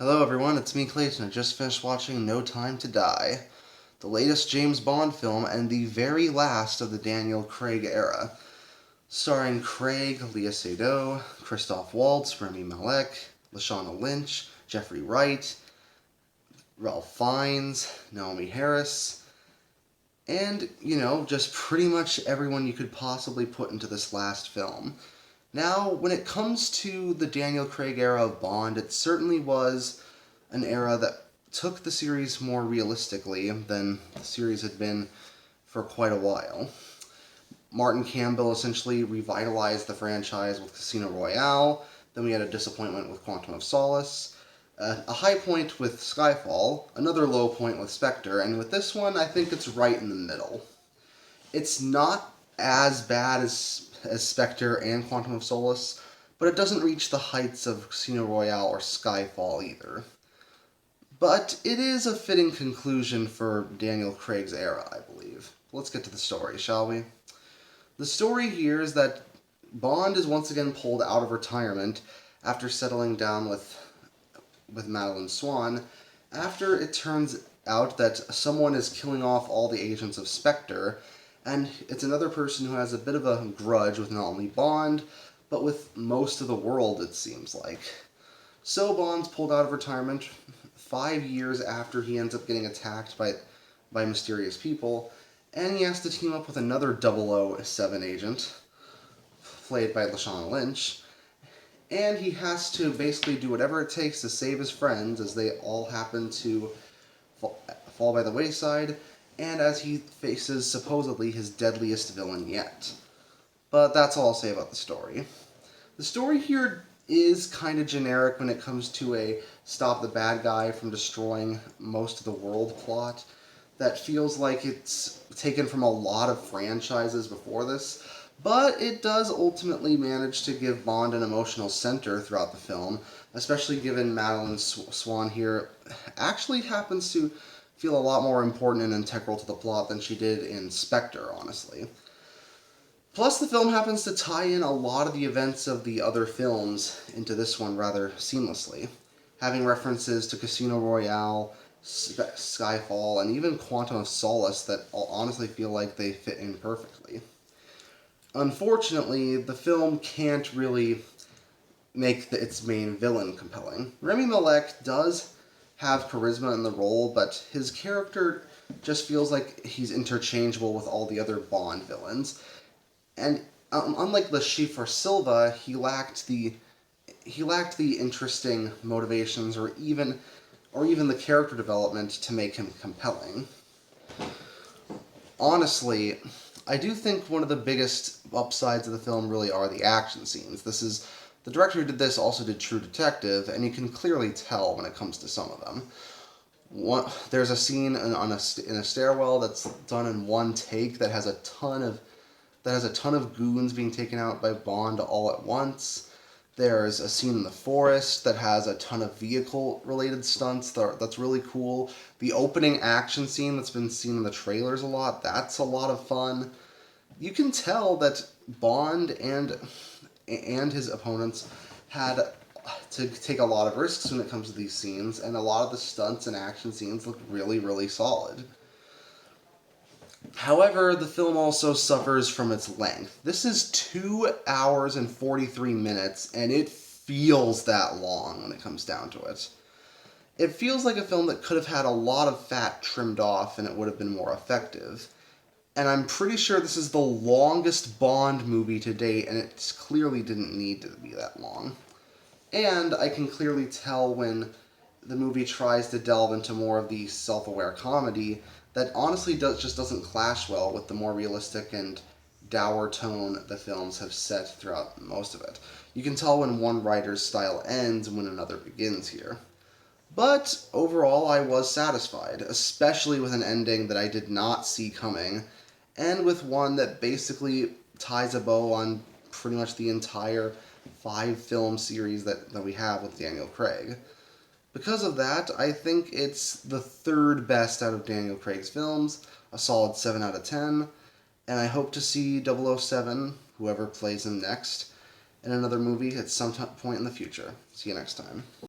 Hello everyone, it's me Clayton. I just finished watching No Time to Die, the latest James Bond film and the very last of the Daniel Craig era. Starring Craig, Lea Seydoux, Christoph Waltz, Rami Malek, Lashana Lynch, Jeffrey Wright, Ralph Fiennes, Naomi Harris, and, just pretty much everyone you could possibly put into this last film. Now, when it comes to the Daniel Craig era of Bond, it certainly was an era that took the series more realistically than the series had been for quite a while. Martin Campbell essentially revitalized the franchise with Casino Royale, then we had a disappointment with Quantum of Solace, a high point with Skyfall, another low point with Spectre, and with this one, I think it's right in the middle. It's not as bad as Spectre and Quantum of Solace, but it doesn't reach the heights of Casino Royale or Skyfall either. But it is a fitting conclusion for Daniel Craig's era, I believe. Let's get to the story, shall we? The story here is that Bond is once again pulled out of retirement after settling down with Madeline Swan, after it turns out that someone is killing off all the agents of Spectre, and it's another person who has a bit of a grudge with not only Bond, but with most of the world, it seems like. So Bond's pulled out of retirement 5 years after he ends up getting attacked by mysterious people, and he has to team up with another 007 agent, played by Lashana Lynch, and he has to basically do whatever it takes to save his friends as they all happen to fall by the wayside, and as he faces supposedly his deadliest villain yet. But that's all I'll say about the story. The story here is kind of generic when it comes to a stop the bad guy from destroying most of the world plot that feels like it's taken from a lot of franchises before this, but it does ultimately manage to give Bond an emotional center throughout the film, especially given Madeline Swan here actually happens to feel a lot more important and integral to the plot than she did in Spectre, honestly. Plus, the film happens to tie in a lot of the events of the other films into this one rather seamlessly, having references to Casino Royale, Skyfall, and even Quantum of Solace that I'll honestly feel like they fit in perfectly. Unfortunately, the film can't really make its main villain compelling. Rami Malek does have charisma in the role, but his character just feels like he's interchangeable with all the other Bond villains. And unlike Le Chiffre Silva, he lacked the interesting motivations or even the character development to make him compelling. Honestly, I do think one of the biggest upsides of the film really are the action scenes. The director who did this also did True Detective, and you can clearly tell when it comes to some of them. There's a scene in a stairwell that's done in one take that has a ton of goons being taken out by Bond all at once. There's a scene in the forest that has a ton of vehicle-related stunts that's really cool. The opening action scene that's been seen in the trailers a lot, that's a lot of fun. You can tell that Bond and his opponents had to take a lot of risks when it comes to these scenes, and a lot of the stunts and action scenes look really, really solid. However, the film also suffers from its length. This is 2 hours and 43 minutes, and it feels that long when it comes down to it. It feels like a film that could have had a lot of fat trimmed off and it would have been more effective. And I'm pretty sure this is the longest Bond movie to date, and it clearly didn't need to be that long. And I can clearly tell when the movie tries to delve into more of the self-aware comedy that honestly just doesn't clash well with the more realistic and dour tone the films have set throughout most of it. You can tell when one writer's style ends and when another begins here. But overall, I was satisfied, especially with an ending that I did not see coming, and with one that basically ties a bow on pretty much the entire 5-film series that we have with Daniel Craig. Because of that, I think it's the third best out of Daniel Craig's films, a solid 7 out of 10, and I hope to see 007, whoever plays him next, in another movie at some point in the future. See you next time.